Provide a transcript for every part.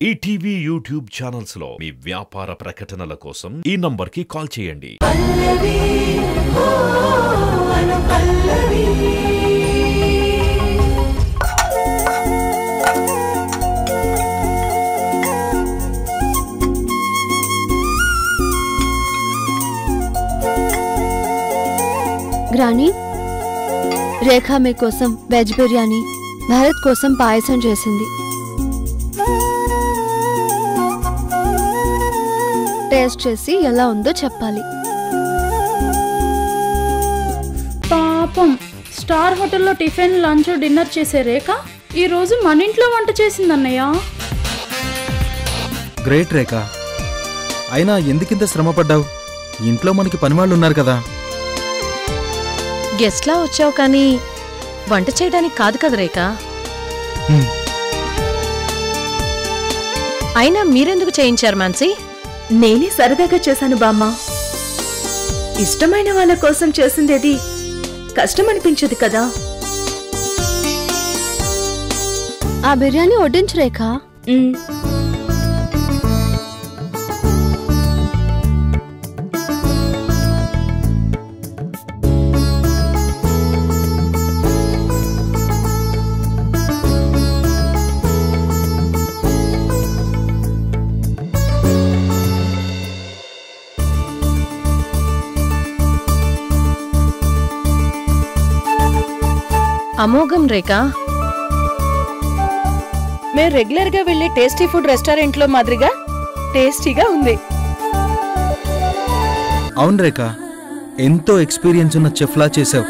ETV YouTube channels లో మీ వ్యాపార ప్రకటనల కోసం ఈ నంబర్కి కాల్ చేయండి. గ్రాని, రేఖా మీ కోసం వెజ్ బిర్యానీ, భారత్ కోసం పాయసం చేసింది. టేస్ట్ చేసి ఎలా ఉందో చెప్పాలి. పాపం, స్టార్ హోటల్లో టిఫిన్, లంచ్, డిన్నర్ చేసే రేఖ ఈ రోజు మన ఇంట్లో వంట చేసిందన్నయ్య. గ్రేట్ రేఖ. అయినా ఎందుకింత శ్రమ పడ్డావు? ఇంట్లో మనకి పనివాళ్ళు ఉన్నారు కదా. గెస్ట్లా వచ్చావు కానీ వంట చేయడానికి కాదు కదా రేఖ. అయినా మీరెందుకు చేయించారు మాన్సీ? నేనే సరదాగా చేశాను బామ్మ. ఇష్టమైన వాళ్ళ కోసం చేసిందేది కష్టం అనిపించదు కదా. ఆ బిర్యానీ వడ్డించు రేఖ. అమోఘం రేఖ. మేము రెగ్యులర్ గా వెళ్లే టేస్టీ ఫుడ్ రెస్టారెంట్ లో మాదిరిగా టేస్టీగా ఉంది. అవును రేఖ, ఎంతో ఎక్స్పీరియన్స్ ఉన్న చెఫ్లా చేసావు.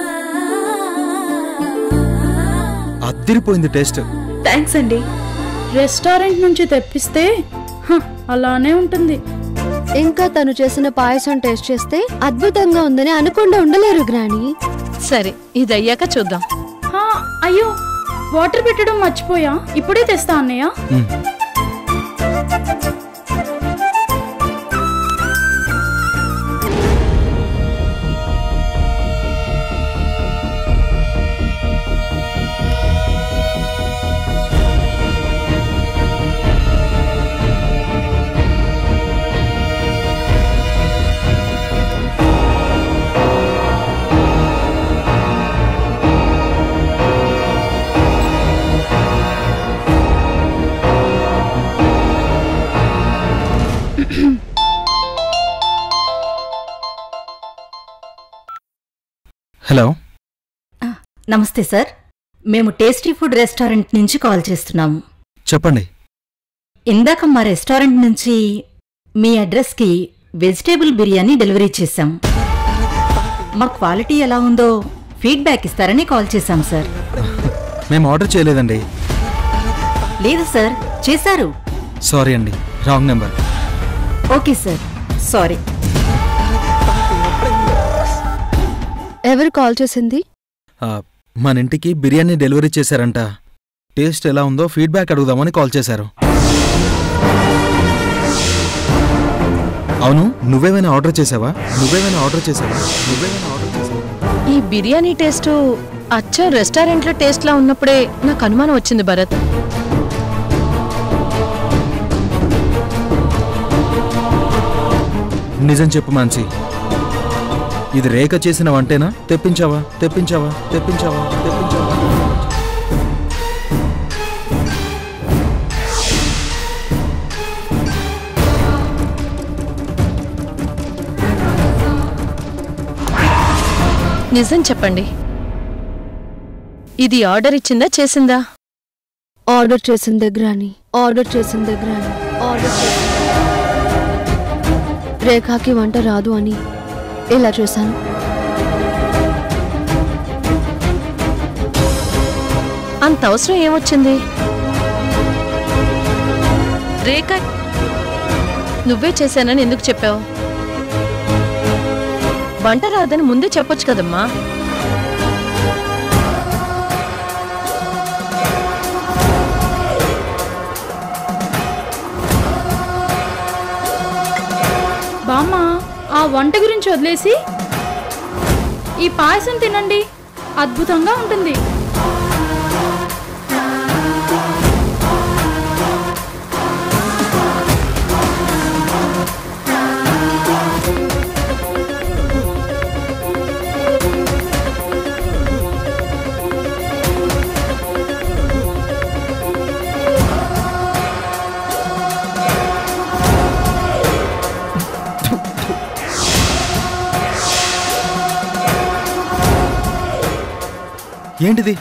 అద్దిరిపోయింది టేస్ట్. థ్యాంక్స్ అండి. రెస్టారెంట్ నుంచి తెప్పిస్తే అలానే ఉంటుంది. ఇంకా తను చేసిన పాయసం టేస్ట్ చేస్తే అద్భుతంగా ఉందని అనకుండా ఉండలేరు గ్రాని. సరే, ఇది అయ్యాక చూద్దాం. అయ్యో, వాటర్ పెట్టడం మర్చిపోయా. ఇప్పుడే తెస్తా అన్నయ్య. హలో. నమస్తే సార్, మేము టేస్టీ ఫుడ్ రెస్టారెంట్ నుంచి కాల్ చేస్తున్నాము. చెప్పండి. ఇందాక మా రెస్టారెంట్ నుంచి మీ అడ్రస్కి వెజిటేబుల్ బిర్యానీ డెలివరీ చేశాం. మా క్వాలిటీ ఎలా ఉందో ఫీడ్బ్యాక్ ఇస్తారని కాల్ చేశాం సార్. మేము ఆర్డర్ చేయలేదండి. లేదు సార్, చేశారు. సారీ అండి, wrong number. Okay sir, sorry. ఎవరు కాల్ చేసింది? మన ఇంటికి బిర్యానీ డెలివరీ చేశారంట. టేస్ట్ ఎలా ఉందో ఫీడ్బ్యాక్ అడుగుదామని కాల్ చేశారు. అవును, నువ్వేమైనా ఆర్డర్ చేసావా? ఈ బిర్యానీ టేస్ట్ అచ్చం రెస్టారెంట్లో టేస్ట్లా ఉన్నప్పుడే నాకు అనుమానం వచ్చింది భరత్. నిజం చెప్పు మాన్సీ, ఇది రేఖ చేసిన వంటేనా? తెప్పించావా? నిజం చెప్పండి, ఇది ఆర్డర్ ఇచ్చిందా చేసిందా? ఆర్డర్ చేసిందే గ్రాని. రేఖాకి వంట రాదు అని ఇలా చేశాను. అంత అవసరం ఏమొచ్చింది? రేఖ నువ్వే చేశానని ఎందుకు చెప్పావు? వంట రాదని ముందే చెప్పొచ్చు కదమ్మా. బామ్మ, ఆ వంట గురించి వదిలేసి ఈ పాయసం తినండి, అద్భుతంగా ఉంటుంది. ఏంటిది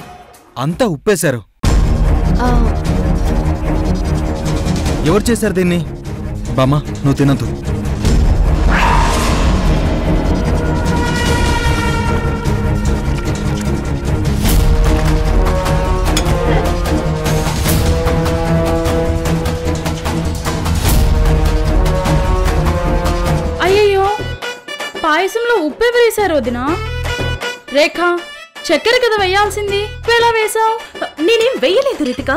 అంతా ఉప్పేశారు? ఆ, ఎవరు చేశారు దీన్ని? బామ్మ నువ్వు తినద్దు. అయ్యయ్యో, పాయసంలో ఉప్పు ఎవరు వేశారు వదినా? రేఖ, చక్కెర కదా వేయాల్సింది, ఎలా వేశావు? నేనేం వెయ్యలేదు రితిక.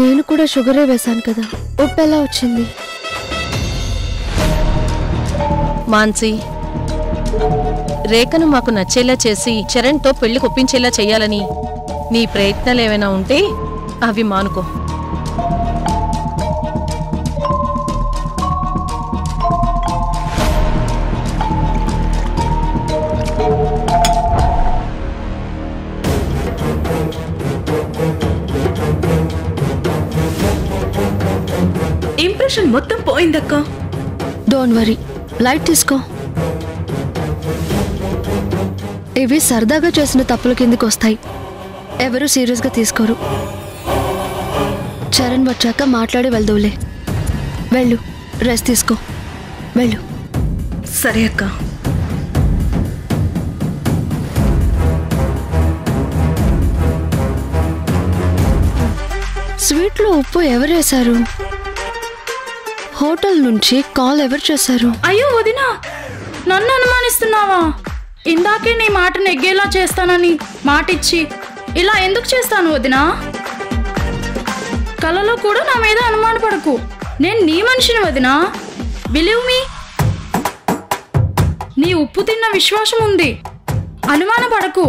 నేను కూడా షుగరే వేశాను కదా, ఉప్పు ఎలా వచ్చింది? మాన్సి, రేఖను మాకు నచ్చేలా చేసి చరణ్తో పెళ్లి ఒప్పించేలా చెయ్యాలని నీ ప్రయత్నాలు ఏమైనా ఉంటే అవి మానుకో. ఇంప్రెషన్ మొత్తం పోయిందక్క. డోంట్ వరీ, లైట్ తీసుకో. ఇవి సరదాగా చేసిన తప్పుల కిందకి వస్తాయి, ఎవరు సీరియస్గా తీసుకోరు. చరణ్ వచ్చాక మాట్లాడి వెళ్దావులే. వెళ్ళు, రెస్ట్ తీసుకో, వెళ్ళు. సరే అక్క. స్వీట్లో ఉప్పు ఎవరు వేశారు? హోటల్ నుంచి కాల్ ఎవరు చేశారు? అయ్యో వదినా, నన్ను అనుమానిస్తున్నావా? ఇందాకే నీ మాట నెగ్గేలా చేస్తానని మాటిచ్చి ఇలా ఎందుకు చేస్తాను వదినా? కలలో కూడా నా మీద అనుమానపడకు, నేను నీ మనిషిని వదినా. బిలీవ్ మీ, నీ ఉప్పు తిన్న విశ్వాసం ఉంది, అనుమానపడకు.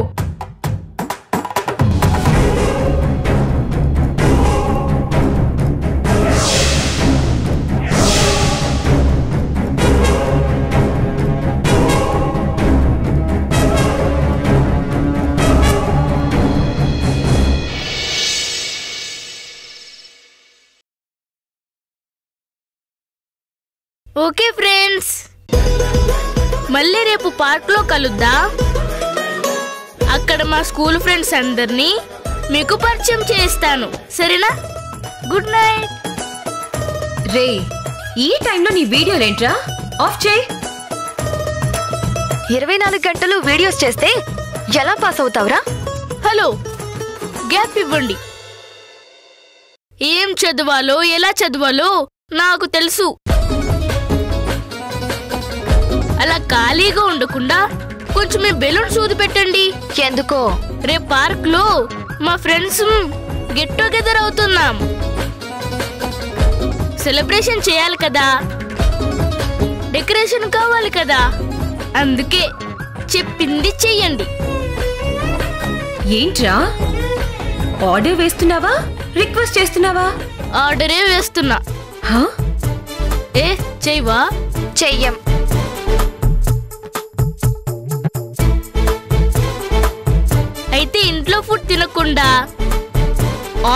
ఓకే ఫ్రెండ్స్, మళ్ళీ రేపు పార్క్లో కలుద్దాం. అక్కడ మా స్కూల్ ఫ్రెండ్స్ అందరినీ మీకు పరిచయం చేస్తాను, సరేనా? Good night. రే, ఈ టైంలో నీ వీడియోలేంట్రా? ఆఫ్ చేయి. 24 గంటలు వీడియోస్ చేస్తే ఎలా పాస్ అవుతావురా? హలో, గ్యాప్ ఇవ్వండి. ఏం చదవాలో ఎలా చదవాలో నాకు తెలుసు. అలా ఖాళీగా ఉండకుండా కొంచెం బెలూన్స్ ఊది పెట్టండి. ఎందుకో? రేపు పార్క్ లో మా ఫ్రెండ్స్ గెట్ టుగెదర్ అవుతున్నాం, సెలబ్రేషన్ చేయాలి కదా, డెకరేషన్ కావాలి కదా, అందుకే చెప్పింది చెయ్యండి. ఏంట్రా, ఆర్డర్ వేస్తున్నావా రిక్వెస్ట్ చేస్తున్నావా? ఆర్డరే వేస్తున్నా. హా? ఏ చెయ్యవా? చెయ్యం. అయితే ఇంట్లో ఫుడ్ తినకుండా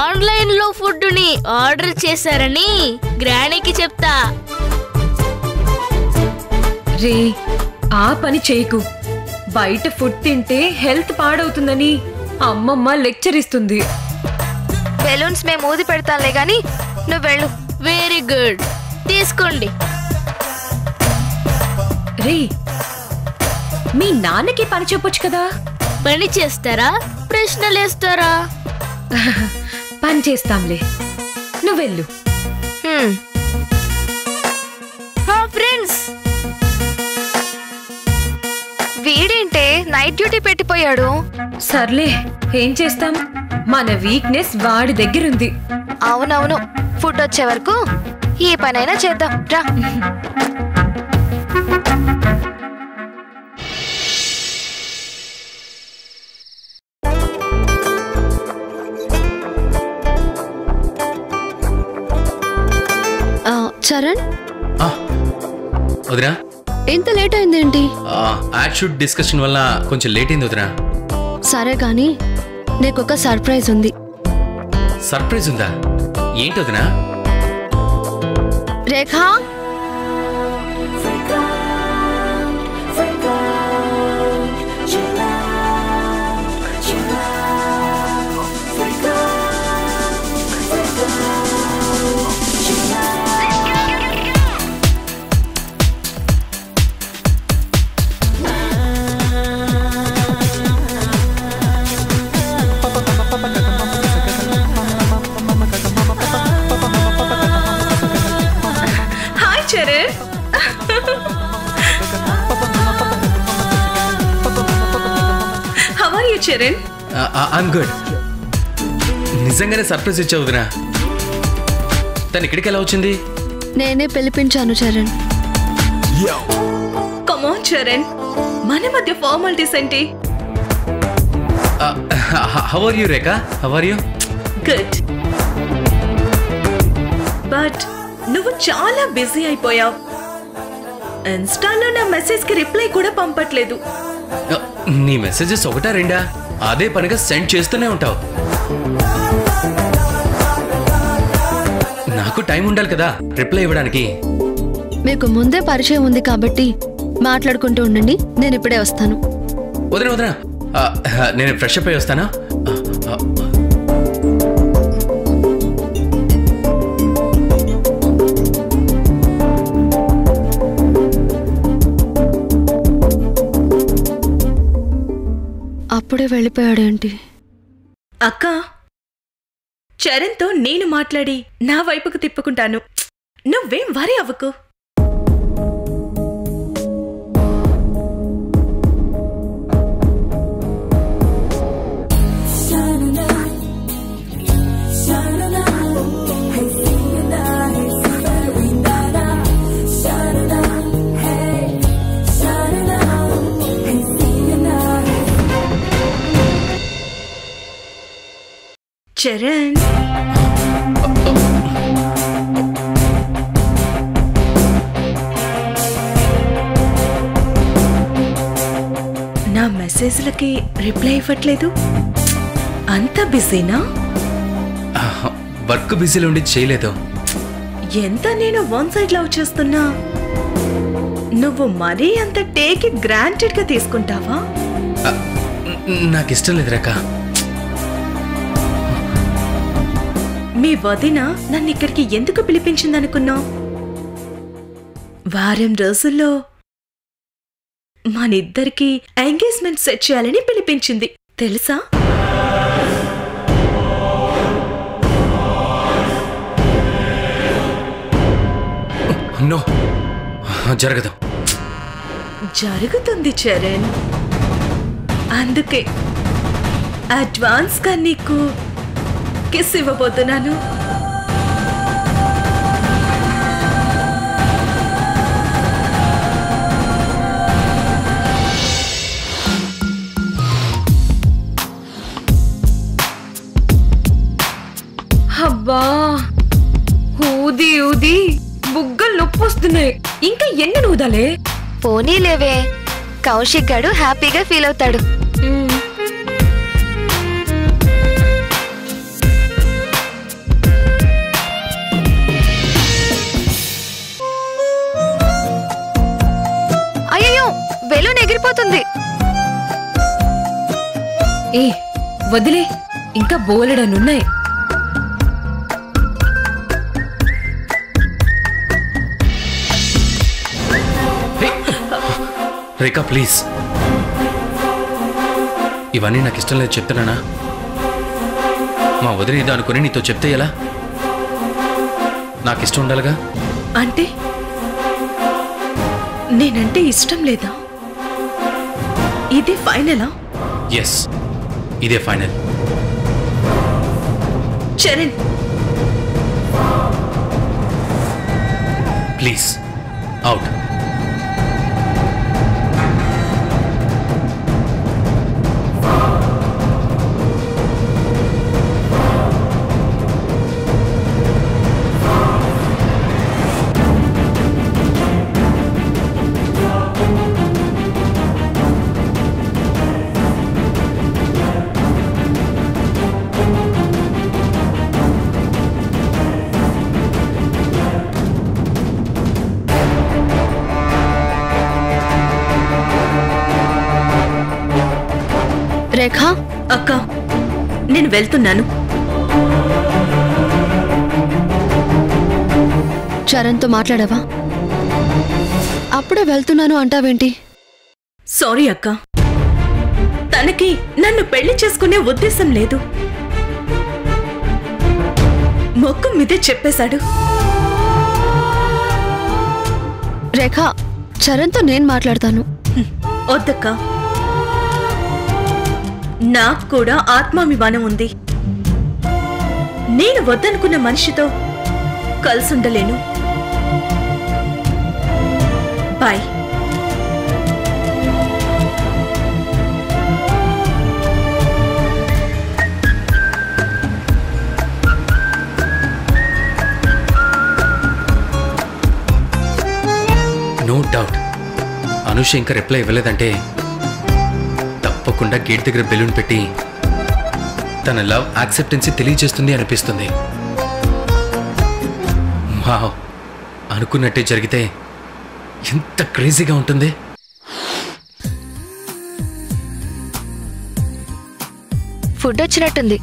ఆన్లైన్ లో ఫుడ్ ని ఆర్డర్ చేశారని గ్రానీకి చెప్తా. రే, ఆ పని చేయకు. బయట ఫుడ్ తింటే హెల్త్ పాడవుతుందని అమ్మమ్మ లెక్చర్ ఇస్తుంది. బెలూన్స్ మేము ఊది పెడతాంలే గాని నువ్వు వెళ్ళు. వెరీ గుడ్, తీసుకోండి. రే, మీ నాన్నకి పని చెప్పొచ్చు కదా. పని చేస్తారా, ప్రశ్నలేస్తారా? పని చేస్తాంలే, నువ్వెళ్ళు. ఫ్రెండ్స్, వీడేంటే నైట్ డ్యూటీ పెట్టిపోయాడు? సర్లే, ఏం చేస్తాం, మన వీక్నెస్ వాడి దగ్గరుంది. అవునవును, ఫుడ్ వచ్చే వరకు ఈ పనైనా చేద్దాం రా. చరణ్, వదినా, ఇంత లేట్ అయిందేంటి? యాడ్ షూట్ డిస్కషన్ వల్ల కొంచెం లేట్ అయింది వదినా. సరే గాని నీకొక సర్ప్రైజ్ ఉంది. సర్ప్రైజ్ ఉందా? ఏంటి వదినా? రేఖ, చరణ్? I'm good. నిజంగానే సర్ప్రైజ్ ఇచ్చావు వదినా. తను ఇక్కడికి ఎలా వచ్చింది? నేనే పిలిపించాను చరణ్. కమ్ ఆన్ చరణ్, మన మధ్య ఫార్మాలిటీస్ ఏంటి? How are you Rekha? How are you? Good. But నువ్వు చాలా బిజీ అయిపోయావు. ఇన్స్టాలో నా మెసేజ్ కి రిప్లై కూడా పంపట్లేదు. నీ మెసేజెస్ ఒకటా రెండా? అదే పనిగా సెండ్ చేస్తూనే ఉంటావు. నాకు టైం ఉండాలి కదా రిప్లై ఇవ్వడానికి. మీకు ముందే పరిచయం ఉంది కాబట్టి మాట్లాడుకుంటూ ఉండండి, నేను ఇప్పుడే వస్తాను. వదిన వదిన, నేను ఫ్రెష్ అప్ అయి వస్తానా? అప్పుడే వెళ్ళిపోయాడేంటి? అక్క, చరణ్తో నేను మాట్లాడి నా వైపుకు తిప్పుకుంటాను. నువ్వేం వరి అవ్వకు. చరణ్, నా మెసేజ్లకి రిప్లై ఇవ్వట్లేదు. అంత బిజీనా? వర్క్ బిజీలో ఉండి చేయలేదు. ఎంత నేను వన్ సైడ్ లవ్ చేస్తున్నా నువ్వు మరీ అంత టేక్ ఇట్ గ్రాంటెడ్ గా తీసుకుంటావా? నాకు ఇష్టం లేదు రేఖ. మీ వదిన నన్ను ఇక్కడికి ఎందుకు పిలిపించిందనుకున్నావు? వారం రోజుల్లో మనిద్దరికి ఎంగేజ్మెంట్ సెట్ చేయాలని పిలిపించింది, తెలుసా? నో, జరగదు. జరుగుతుంది చరణ్. అందుకే అడ్వాన్స్ గా నీకు కిస్ ఇవ్వబోతున్నాను. అబ్బా, ఊది ఊది బుగ్గలు నొప్పి వస్తున్నాయి. ఇంకా ఎన్ని ఊదాలే? పోనీలేవే, కౌశిక్ గాడు హ్యాపీగా ఫీల్ అవుతాడు. అయ్యో, బెలూన్ ఎగిరిపోతుంది. ఏ వదిలే, ఇంకా బోలెడనున్నాయి. రేఖా ప్లీజ్, ఇవన్నీ నాకు ఇష్టం లేదు చెప్తున్నానా? మా వదిన ఏదో అనుకుని నీతో చెప్తే ఎలా? నాకు ఇష్టం ఉండాలిగా. అంటే నేనంటే ఇష్టం లేదా? ఇది ఫైనలా? ఎస్, ఇదే final. Charan please out. Rekha, అక్క, నేను వెళ్తున్నాను. చరణ్తో మాట్లాడావా? అప్పుడే వెళ్తున్నాను అంటావేంటి? సారీ అక్క, తనకి నన్ను పెళ్లి చేసుకునే ఉద్దేశం లేదు. మొక్కు మీదే చెప్పేశాడు. రేఖా, చరణ్తో నేను మాట్లాడతాను. వద్దక్క, నాకు కూడా ఆత్మాభిమానం ఉంది. నేను వద్దనుకున్న మనిషితో కలిసుండలేను. బాయ్. నో డౌట్ అనుష ఇంకా రిప్లై ఇవ్వలేదంటే తప్పకుండా గేట్ దగ్గర బెలూన్ పెట్టి తన లవ్ యాక్సెప్టెన్సీ తెలియజేస్తుంది అనిపిస్తుంది. వావ్, అనుకున్నట్టే జరిగితే ఎంత క్రేజీగా ఉంటుంది. ఫుడ్ వచ్చినట్టుంది.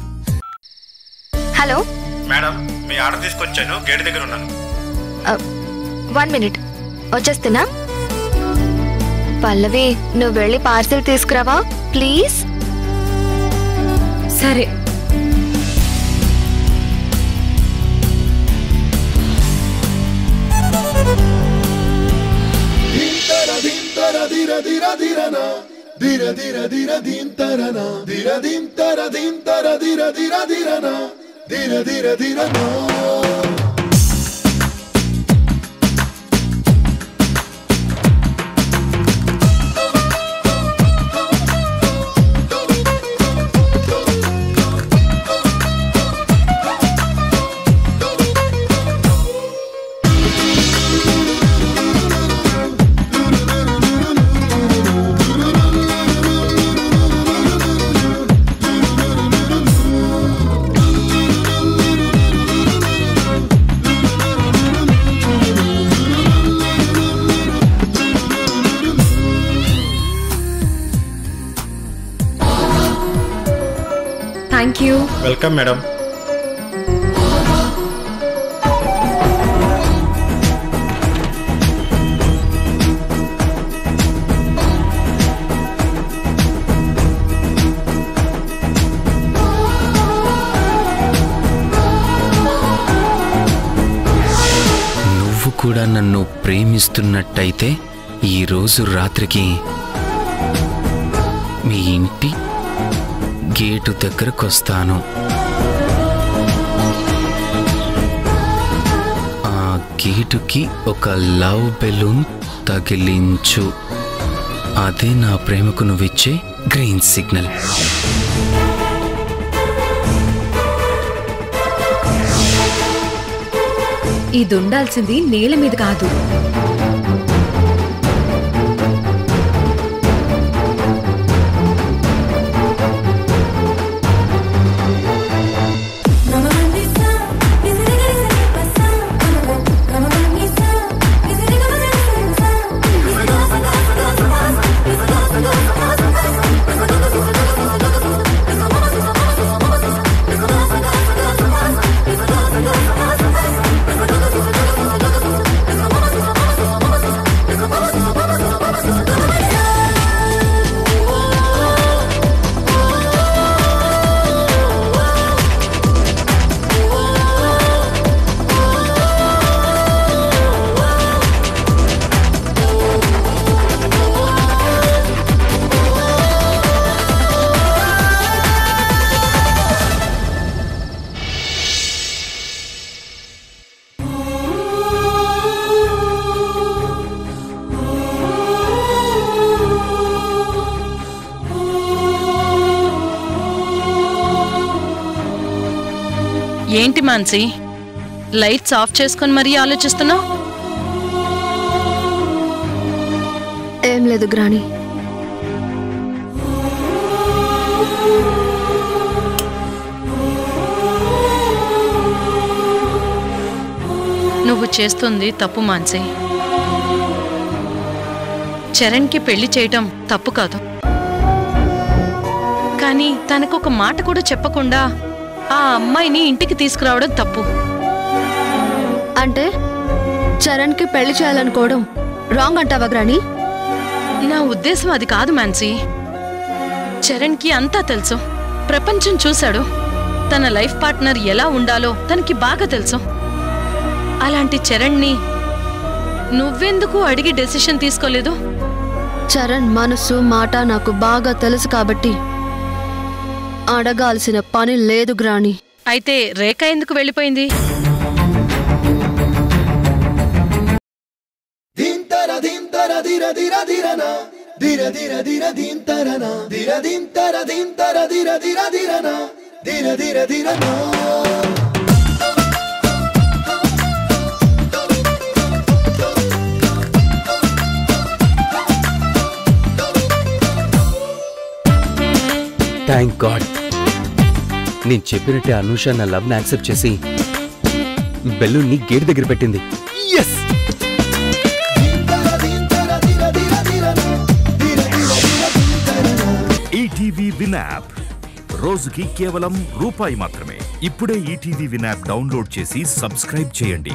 హలో మేడం, మీ ఆర్డర్ తీసుకొచ్చాను, గేట్ దగ్గర ఉన్నాను. 1 minute వచ్చేస్తున్నా. పల్లవి, నువ్వు వెళ్ళి పార్సిల్ తీసుకురావా ప్లీజ్. సరే. Thank you. Welcome madam. నువ్వు కూడా నన్ను ప్రేమిస్తున్నట్టయితే ఈరోజు రాత్రికి మీ ఇంటి గేటు దగ్గరకొస్తాను. ఆ గేటుకి ఒక లవ్ బెలూన్ తగిలించు. అదే నా ప్రేమకు నువ్విచ్చే గ్రీన్ సిగ్నల్. ఇది ఉండాల్సింది నేల మీద కాదు. ఏంటి మాన్సి, లైట్స్ ఆఫ్ చేసుకొని మరీ ఆలోచిస్తున్నావు? ఏం లేదు గ్రాని. నువ్వు చేస్తుంది తప్పు మాన్సి. చరణ్కి పెళ్లి చేయటం తప్పు కాదు, కానీ తనకొక మాట కూడా చెప్పకుండా ఆ అమ్మాయిని ఇంటికి తీసుకురావడం తప్పు. అంటే చరణ్కి పెళ్లి చేయాలనుకోవడం రాంగ్ అంటావా గ్రాని? నా ఉద్దేశం అది కాదు మాన్సి. చరణ్కి అంతా తెలుసు, ప్రపంచం చూశాడు. తన లైఫ్ పార్ట్నర్ ఎలా ఉండాలో తనకి బాగా తెలుసు. అలాంటి చరణ్ని నువ్వెందుకు అడిగి డెసిషన్ తీసుకోలేదు? చరణ్ మనసు మాట నాకు బాగా తెలుసు కాబట్టి అడగాల్సిన పని లేదు గ్రాని. అయితే రేఖ ఎందుకు వెళ్ళిపోయింది? Thank God. నేను చెప్పినట్టే అనూష నా లవ్ని యాక్సెప్ట్ చేసి బెలూన్ని గేట్ దగ్గర పెట్టింది. ఎస్! ఈటీవీ విన్ యాప్ రోజుకి కేవలం రూపాయి మాత్రమే. ఇప్పుడే ఈటీవీ విన్ యాప్ డౌన్లోడ్ చేసి సబ్స్క్రైబ్ చేయండి.